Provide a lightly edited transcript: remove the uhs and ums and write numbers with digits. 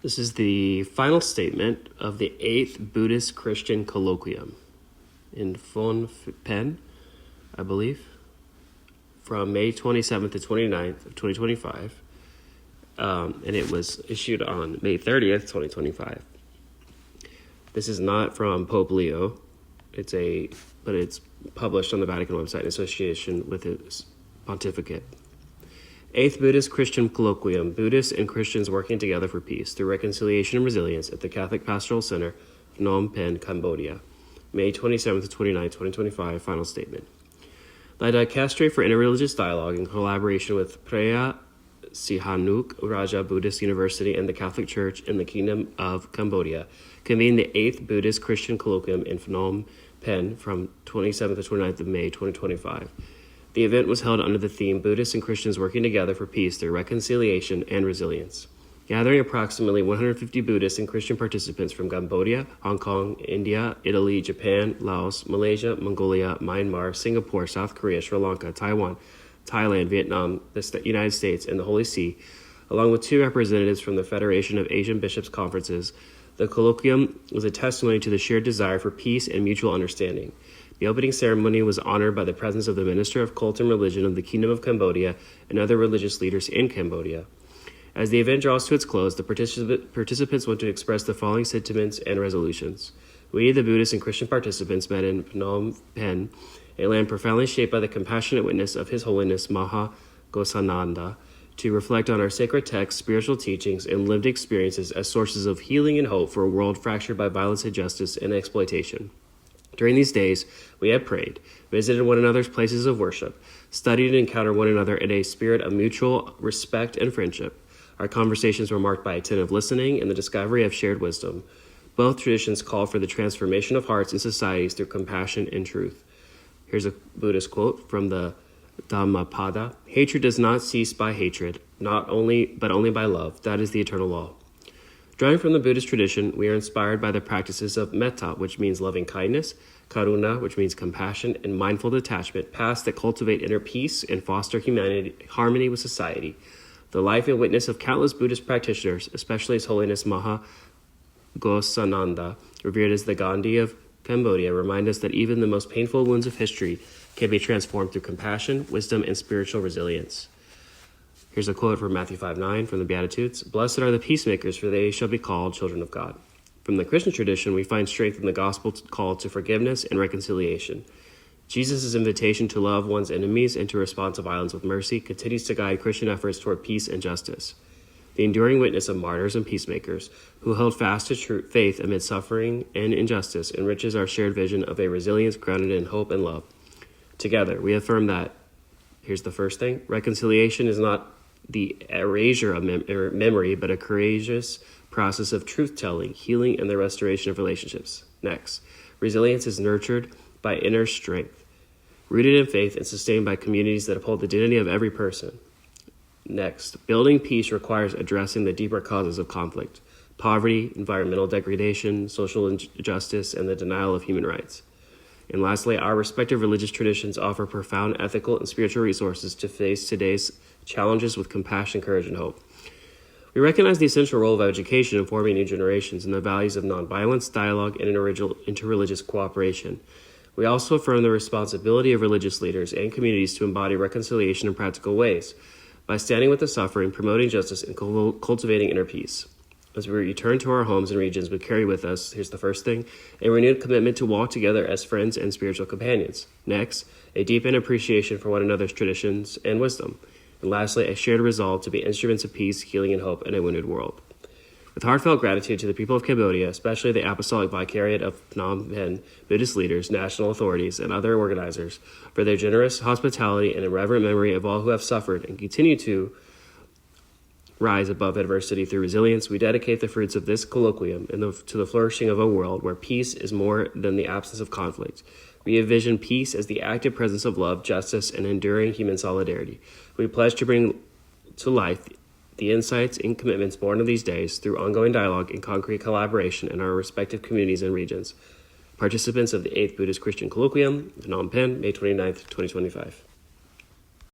This is the final statement of the 8th Buddhist-Christian Colloquium in Phnom Penh, I believe, from May 27th to 29th of 2025, and it was issued on May 30th, 2025. This is not from Pope Leo, but it's published on the Vatican website in association with his pontificate. 8th Buddhist-Christian Colloquium, Buddhists and Christians working together for peace through reconciliation and resilience at the Catholic Pastoral Center, Phnom Penh, Cambodia, May 27th to 29th, 2025, final statement. The Dicastery for Interreligious Dialogue, in collaboration with Preah Sihanouk Raja Buddhist University and the Catholic Church in the Kingdom of Cambodia, convened the 8th Buddhist-Christian Colloquium in Phnom Penh from 27th to 29th of May 2025. The event was held under the theme Buddhists and Christians Working Together for Peace Through Reconciliation and Resilience, gathering approximately 150 Buddhist and Christian participants from Cambodia, Hong Kong, India, Italy, Japan, Laos, Malaysia, Mongolia, Myanmar, Singapore, South Korea, Sri Lanka, Taiwan, Thailand, Vietnam, the United States, and the Holy See, along with 2 representatives from the Federation of Asian Bishops' Conferences. The colloquium was a testimony to the shared desire for peace and mutual understanding. The opening ceremony was honored by the presence of the Minister of Cult and Religion of the Kingdom of Cambodia and other religious leaders in Cambodia. As the event draws to its close, the participants want to express the following sentiments and resolutions. We, the Buddhist and Christian participants, met in Phnom Penh, a land profoundly shaped by the compassionate witness of His Holiness Maha Ghosananda, to reflect on our sacred texts, spiritual teachings, and lived experiences as sources of healing and hope for a world fractured by violence, injustice, and exploitation. During these days, we have prayed, visited one another's places of worship, studied and encountered one another in a spirit of mutual respect and friendship. Our conversations were marked by attentive listening and the discovery of shared wisdom. Both traditions call for the transformation of hearts and societies through compassion and truth. Here's a Buddhist quote from the Dhammapada. Hatred does not cease by hatred, but only by love. That is the eternal law. Drawing from the Buddhist tradition, we are inspired by the practices of metta, which means loving kindness, karuna, which means compassion, and mindful detachment, paths that cultivate inner peace and foster harmony with society. The life and witness of countless Buddhist practitioners, especially His Holiness Maha Ghosananda, revered as the Gandhi of Cambodia, remind us that even the most painful wounds of history can be transformed through compassion, wisdom, and spiritual resilience. Here's a quote from Matthew 5:9 from the Beatitudes. Blessed are the peacemakers, for they shall be called children of God. From the Christian tradition, we find strength in the gospel call to forgiveness and reconciliation. Jesus' invitation to love one's enemies and to respond to violence with mercy continues to guide Christian efforts toward peace and justice. The enduring witness of martyrs and peacemakers who held fast to faith amid suffering and injustice enriches our shared vision of a resilience grounded in hope and love. Together, we affirm that, here's the first thing, reconciliation is not the erasure of memory, but a courageous process of truth-telling, healing, and the restoration of relationships. Next, resilience is nurtured by inner strength, rooted in faith and sustained by communities that uphold the dignity of every person. Next, building peace requires addressing the deeper causes of conflict: poverty, environmental degradation, social injustice, and the denial of human rights. And lastly, our respective religious traditions offer profound ethical and spiritual resources to face today's challenges with compassion, courage, and hope. We recognize the essential role of education in forming new generations and the values of nonviolence, dialogue, and interreligious cooperation. We also affirm the responsibility of religious leaders and communities to embody reconciliation in practical ways by standing with the suffering, promoting justice, and cultivating inner peace. As we return to our homes and regions, we carry with us, here's the first thing, a renewed commitment to walk together as friends and spiritual companions. Next, a deepened appreciation for one another's traditions and wisdom. And lastly, a shared resolve to be instruments of peace, healing, and hope in a wounded world. With heartfelt gratitude to the people of Cambodia, especially the Apostolic Vicariate of Phnom Penh, Buddhist leaders, national authorities, and other organizers, for their generous hospitality and irreverent memory of all who have suffered and continue to rise above adversity through resilience, we dedicate the fruits of this colloquium to the flourishing of a world where peace is more than the absence of conflict. We envision peace as the active presence of love, justice, and enduring human solidarity. We pledge to bring to life the insights and commitments born of these days through ongoing dialogue and concrete collaboration in our respective communities and regions. Participants of the 8th Buddhist-Christian Colloquium, Phnom Penh, May 29th, 2025.